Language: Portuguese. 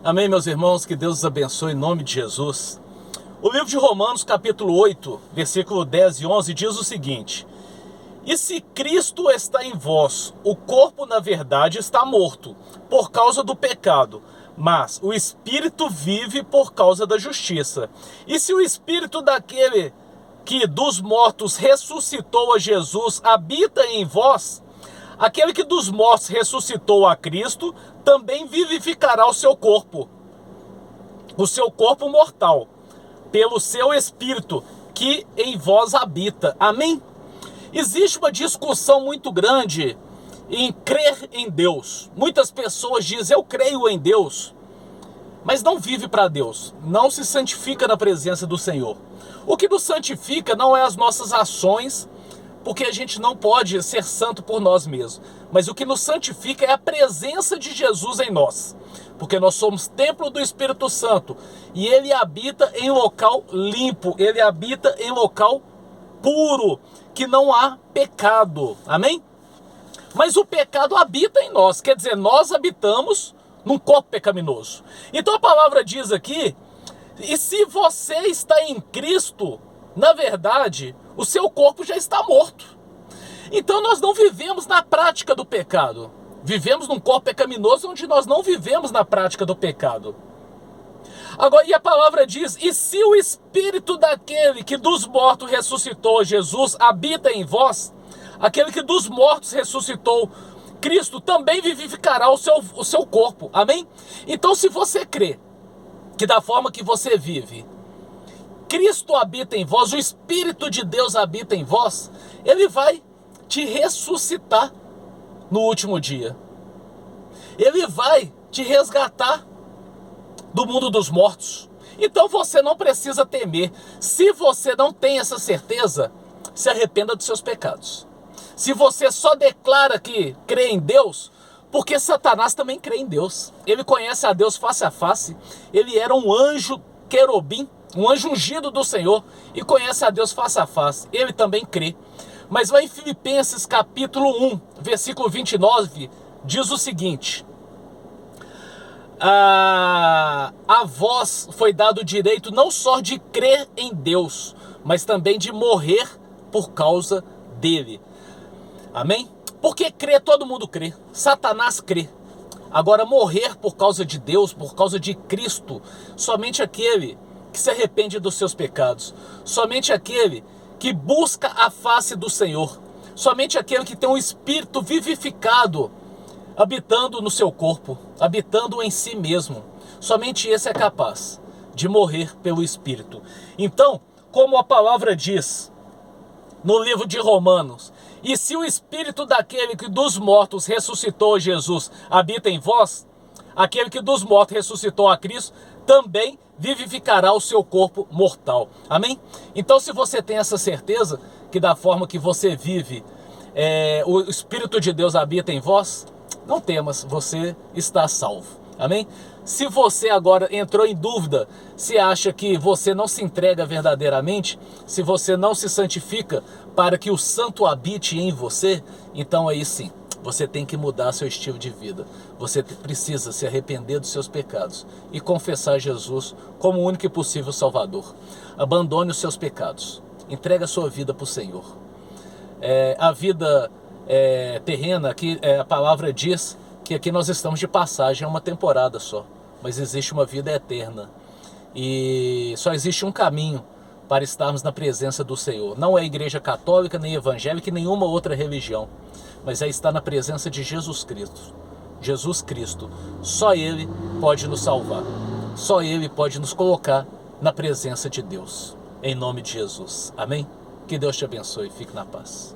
Amém, meus irmãos, que Deus os abençoe em nome de Jesus. O livro de Romanos, capítulo 8, versículo 10 e 11, diz o seguinte: E se Cristo está em vós, o corpo, na verdade, está morto, por causa do pecado, mas o Espírito vive por causa da justiça. E se o Espírito daquele que dos mortos ressuscitou a Jesus habita em vós, aquele que dos mortos ressuscitou a Cristo, também vivificará o seu corpo mortal, pelo seu Espírito que em vós habita. Amém? Existe uma discussão muito grande em crer em Deus. Muitas pessoas dizem, eu creio em Deus, mas não vive para Deus, não se santifica na presença do Senhor. O que nos santifica não é as nossas ações, porque a gente não pode ser santo por nós mesmos. Mas o que nos santifica é a presença de Jesus em nós. Porque nós somos templo do Espírito Santo. E Ele habita em local limpo. Ele habita em local puro. Que não há pecado. Amém? Mas o pecado habita em nós. Quer dizer, nós habitamos num corpo pecaminoso. Então a palavra diz aqui, e se você está em Cristo, na verdade, o seu corpo já está morto. Então nós não vivemos na prática do pecado. Vivemos num corpo pecaminoso onde nós não vivemos na prática do pecado. Agora, e a palavra diz, e se o Espírito daquele que dos mortos ressuscitou Jesus habita em vós, aquele que dos mortos ressuscitou Cristo também vivificará o seu corpo. Amém? Então se você crê que da forma que você vive, Cristo habita em vós, o Espírito de Deus habita em vós, Ele vai te ressuscitar no último dia. Ele vai te resgatar do mundo dos mortos. Então você não precisa temer. Se você não tem essa certeza, se arrependa dos seus pecados. Se você só declara que crê em Deus, porque Satanás também crê em Deus. Ele conhece a Deus face a face. Ele era um anjo querubim, um anjo ungido do Senhor, e conhece a Deus face a face. Ele também crê. Mas lá em Filipenses capítulo 1, versículo 29, diz o seguinte: a vós foi dado o direito não só de crer em Deus, mas também de morrer por causa dele. Amém? Porque crer, todo mundo crê. Satanás crê. Agora, morrer por causa de Deus, por causa de Cristo, somente aquele que se arrepende dos seus pecados, somente aquele que busca a face do Senhor, somente aquele que tem um espírito vivificado habitando no seu corpo, habitando em si mesmo, somente esse é capaz de morrer pelo Espírito. Então, como a palavra diz no livro de Romanos, e se o Espírito daquele que dos mortos ressuscitou Jesus habita em vós, aquele que dos mortos ressuscitou a Cristo também vivificará o seu corpo mortal. Amém? Então, se você tem essa certeza que da forma que você vive, o Espírito de Deus habita em vós, não temas, você está salvo. Amém? Se você agora entrou em dúvida, se acha que você não se entrega verdadeiramente, se você não se santifica para que o santo habite em você, então aí sim, você tem que mudar seu estilo de vida. Você precisa se arrepender dos seus pecados e confessar Jesus como o único e possível Salvador. Abandone os seus pecados. Entregue a sua vida para o Senhor. A vida terrena, aqui a palavra diz que aqui nós estamos de passagem, é uma temporada só. Mas existe uma vida eterna. E só existe um caminho para estarmos na presença do Senhor. Não é a igreja católica, nem evangélica, nem nenhuma outra religião. Mas é estar na presença de Jesus Cristo. Jesus Cristo. Só Ele pode nos salvar. Só Ele pode nos colocar na presença de Deus. Em nome de Jesus. Amém? Que Deus te abençoe. Fique na paz.